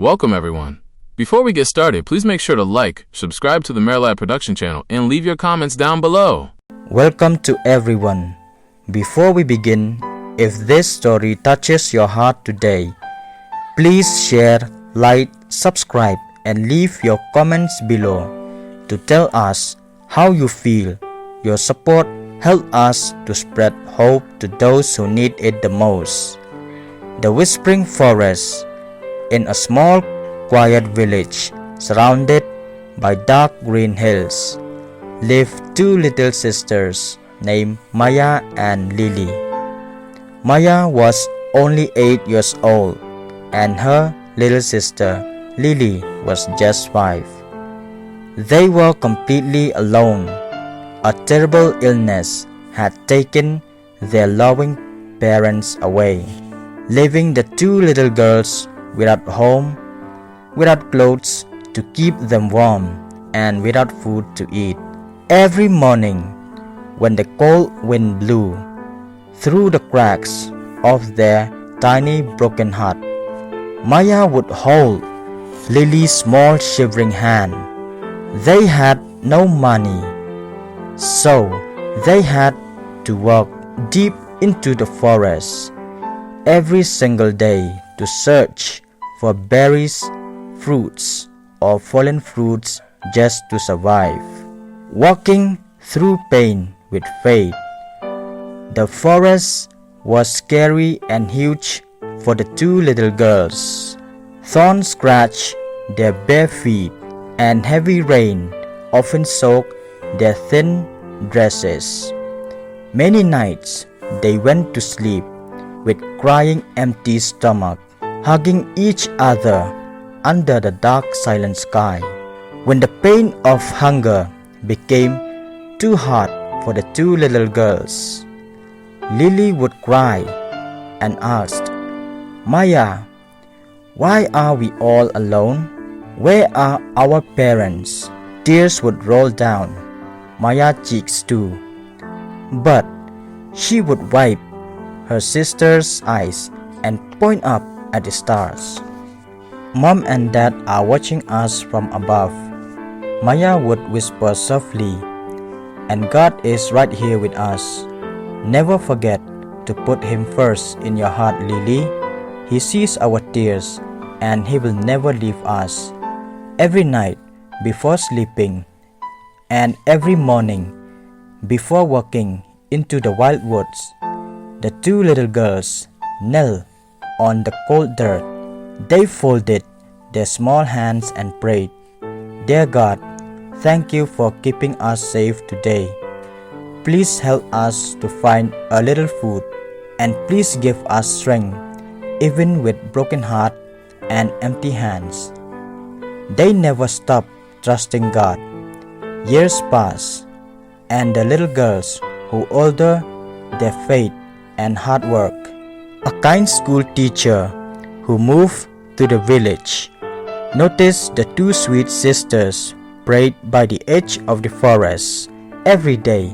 Welcome everyone. Before we get started, please make sure to like, subscribe to the Marilad Production channel, and leave your comments down below. Welcome to everyone. Before we begin, if this story touches your heart today, please share, like, subscribe, and leave your comments below to tell us how you feel. Your support helps us to spread hope to those who need it the most. The Whispering Forest. In a small, quiet village surrounded by dark green hills, lived two little sisters named Maya and Lily. Maya was only 8 years old, and her little sister Lily was just 5. They were completely alone. A terrible illness had taken their loving parents away, leaving the two little girls without home, without clothes to keep them warm, and without food to eat. Every morning, when the cold wind blew through the cracks of their tiny broken hut, Maya would hold Lily's small shivering hand. They had no money, so they had to walk deep into the forest every single day to search for berries, fruits, or fallen fruits just to survive. Walking through pain with faith. The forest was scary and huge for the two little girls. Thorns scratched their bare feet, and heavy rain often soaked their thin dresses. Many nights they went to sleep with crying empty stomach, hugging each other under the dark silent sky. When the pain of hunger became too hard for the two little girls, Lily would cry and asked, "Maya, why are we all alone? Where are our parents?" Tears would roll down Maya's cheeks too, but she would wipe her sister's eyes and point up at the stars. "Mom and Dad are watching us from above," Maya would whisper softly, "and God is right here with us. Never forget to put Him first in your heart, Lily. He sees our tears and He will never leave us." Every night before sleeping and every morning before walking into the wild woods, the two little girls knelt on the cold dirt. They folded their small hands and prayed, "Dear God, thank you for keeping us safe today. Please help us to find a little food, and please give us strength even with broken heart and empty hands." They never stopped trusting God. Years passed, and the little girls grew older, their faith and hard work. A kind school teacher who moved to the village noticed the two sweet sisters prayed by the edge of the forest every day.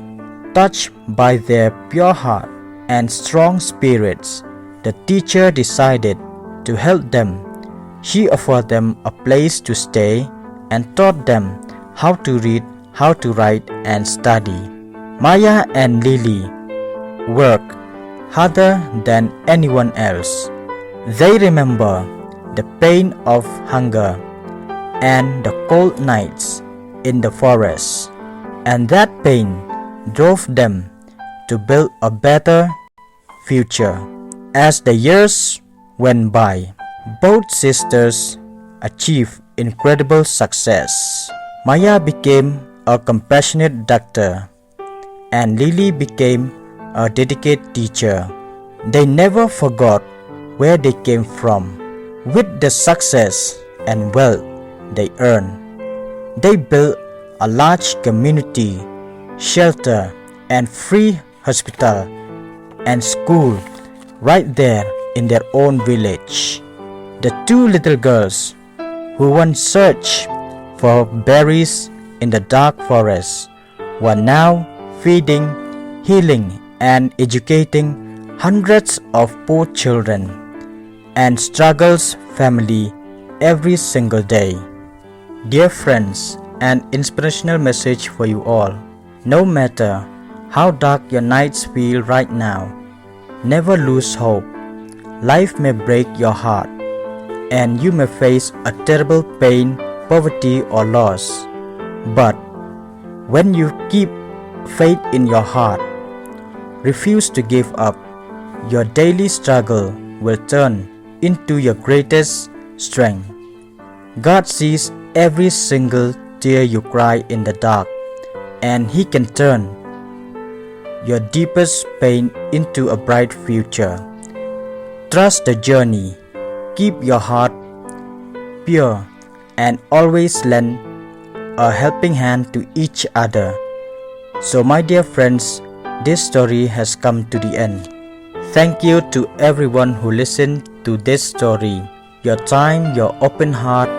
Touched by their pure heart and strong spirits, the teacher decided to help them. She offered them a place to stay and taught them how to read, how to write, and study. Maya and Lily worked harder than anyone else. They remember the pain of hunger and the cold nights in the forest, and that pain drove them to build a better future. As the years went by, both sisters achieved incredible success. Maya became a compassionate doctor, and Lily became a dedicated teacher. They never forgot where they came from. With the success and wealth they earned, they built a large community, shelter, and free hospital and school right there in their own village. The two little girls who once searched for berries in the dark forest were now feeding, healing, and educating hundreds of poor children and struggles family every single day. Dear friends, an inspirational message for you all. No matter how dark your nights feel right now, never lose hope. Life may break your heart, and you may face a terrible pain, poverty, or loss. But when you keep faith in your heart, refuse to give up, your daily struggle will turn into your greatest strength. God sees every single tear you cry in the dark, and He can turn your deepest pain into a bright future. Trust the journey, keep your heart pure, and always lend a helping hand to each other. So my dear friends, this story has come to the end. Thank you to everyone who listened to this story. Your time, your open heart,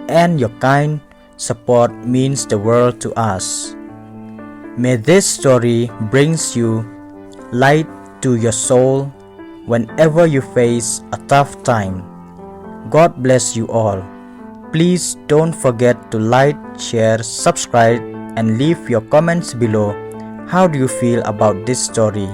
and your kind support means the world to us. May this story brings you light to your soul whenever you face a tough time. God bless you all. Please don't forget to like, share, subscribe, and leave your comments below. How do you feel about this story?